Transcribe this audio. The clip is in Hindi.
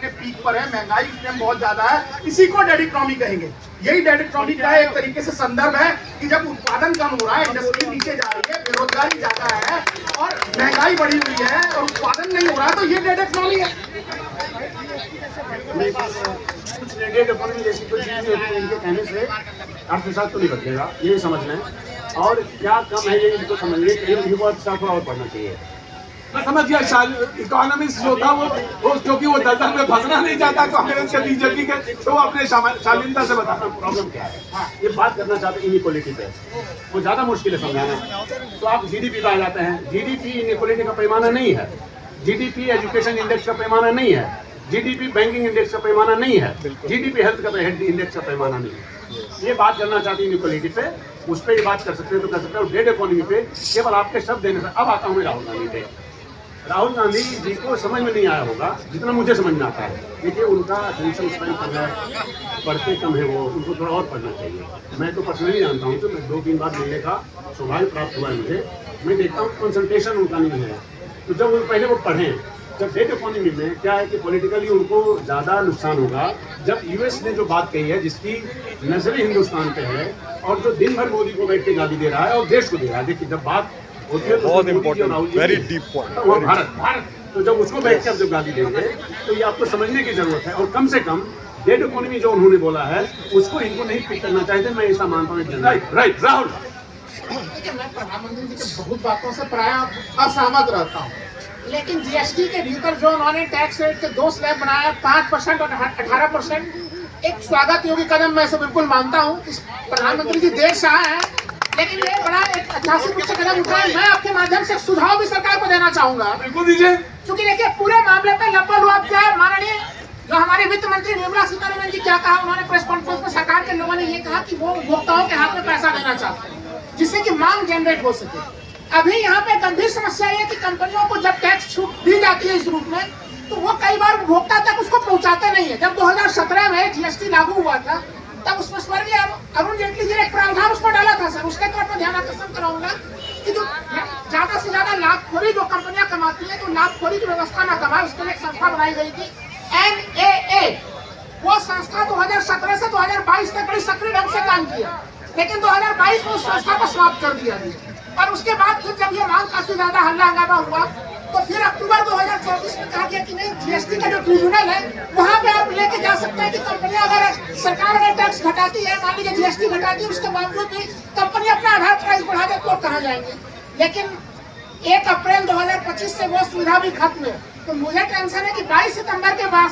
अपने पीक पर है, महंगाई इस टाइम बहुत ज्यादा है, इसी को डेड इकोनॉमी कहेंगे। यही डेड इकोनॉमी का एक तरीके से संदर्भ है कि जब उत्पादन कम हो रहा है, इंडस्ट्री नीचे जा रही है, बेरोजगारी ज्यादा है और महंगाई बढ़ी हुई है और उत्पादन नहीं हो रहा है, तो ये डेड इकोनॉमी है। कुछ डेड इकोनॉमी जैसी कोई चीज होती है, इनके कहने से अर्थशास्त्र तो नहीं बदलेगा, ये समझ लें। और क्या कम है ये इनको समझ लें, थोड़ा और पढ़ना चाहिए। मैं समझ गया, इकोनॉमिस्ट जो था वो क्योंकि वो दलदल में फंसना नहीं चाहता कांग्रेस के बीजेपी के, तो वो अपने शालीनता से बताना प्रॉब्लम क्या है। ये बात करना चाहते हैं इनइक्वालिटी पे, वो ज्यादा मुश्किल है समझाना। तो आप जीडीपी पे आ जाते हैं। जीडीपी इनइक्वालिटी का पैमाना नहीं है, जीडीपी एजुकेशन इंडेक्स का पैमाना नहीं है, जीडीपी बैंकिंग इंडेक्स का पैमाना नहीं है, जीडीपी हेल्थ का इंडेक्स का पैमाना नहीं है। ये बात करना चाहती है इनइक्वालिटी पे, उस पर ये बात कर सकते हैं तो कर सकते हैं। डेड इकोनॉमी पे केवल आपके शब्द देने से। अब आता हूँ मैं राहुल गांधी पे। राहुल गांधी जी को समझ में नहीं आया होगा जितना मुझे समझ में आता है। देखिए उनका अटेंशन स्पेन कम है, पढ़ते कम है, वो उनको थोड़ा और पढ़ना चाहिए। मैं तो पर्सनली जानता हूँ, तो मैं 2-3 बार मिलने का सौभाग्य प्राप्त हुआ है मुझे। मैं देखता हूँ कंसंट्रेशन उनका नहीं है। तो जब वो पहले वो पढ़ें, जब डेड इकोनॉमी में क्या है कि पॉलिटिकली उनको ज़्यादा नुकसान होगा। जब यूएस ने जो बात कही है जिसकी नजर हिंदुस्तान पे है और जो दिन भर मोदी को बैठ के गाली दे रहा है और देश को दे रहा है। देखिए जब बात होती है तो बहुत इंपॉर्टेंट, वेरी डीप पॉइंट, वो भारत तो जब उसको बैठ कर जब गाली देंगे तो ये आपको समझने की जरूरत है। और कम से कम डेड इकोनॉमी जो उन्होंने बोला है उसको इनको नहीं पिक करना चाहते, मैं ऐसा मानता हूँ। राइट राहुल, देखिए मैं प्रधानमंत्री जी की बहुत बातों से प्राय असहमत रहता हूँ, लेकिन जीएसटी के भीतर जो उन्होंने टैक्स रेट के 2 स्लैब बनाया, 5% और 18%, एक स्वागत योग्य कदम मैं इसे बिल्कुल मानता हूँ। प्रधानमंत्री जी देश से आए हैं, लेकिन ये बड़ा एक ऐतिहासिक कदम उठाए। मैं आपके माध्यम से सुझाव भी सरकार को देना चाहूंगा। बिल्कुल दीजिए। क्योंकि देखिए पूरे मामले पे लब्बा क्या है, माननीय जो हमारे वित्त मंत्री निर्मला सीतारमण जी क्या कहा उन्होंने प्रेस कॉन्फ्रेंस में, सरकार के लोगों ने ये कहा कि वो उपभोक्ताओं के हाथ में पैसा देना चाहते हैं जिससे कि मांग जनरेट हो सके। अभी यहाँ पे गंभीर समस्या है कि कंपनियों को जब टैक्स छूट दी जाती है इस रूप में, तो वो कई बार उपभोक्ता तक उसको पहुँचाते नहीं है। जब 2017 में जीएसटी लागू हुआ था तब उसमें स्वर्गीय अरुण जेटली जी ने एक प्रावधान उसमें डाला था सर। उसके तौर पर ध्यान आकर्षण कराऊंगा कि जो ज्यादा से ज्यादा लाभखोरी जो कंपनियां कमाती है, तो लाभखोरी की व्यवस्था न कमाए, उसके लिए एक संस्था बनाई गई थी NAA। वो संस्था 2017 से 2022 तक बड़ी सक्रिय ढंग से काम किया, लेकिन 2022 में उस संस्था को समाप्त कर दिया गया। और उसके बाद फिर जब ये मांग काफी ज्यादा हल्ला हंगामा हुआ तो फिर अक्टूबर 2024 में कहा गया कि नहीं, जीएसटी का जो ट्रिब्यूनल है वहां पे आप लेके जा सकते हैं कि कंपनियां अगर सरकार अगर टैक्स घटाती है, मान लीजिए जीएसटी घटाती है, उसके बावजूद भी कंपनी अपना आधार प्राइस बढ़ा दे तो कहाँ जाएंगे। लेकिन 1 अप्रैल 2025 से वो सुविधा भी खत्म है। तो मुझे टेंशन है कि 22 सितंबर के बाद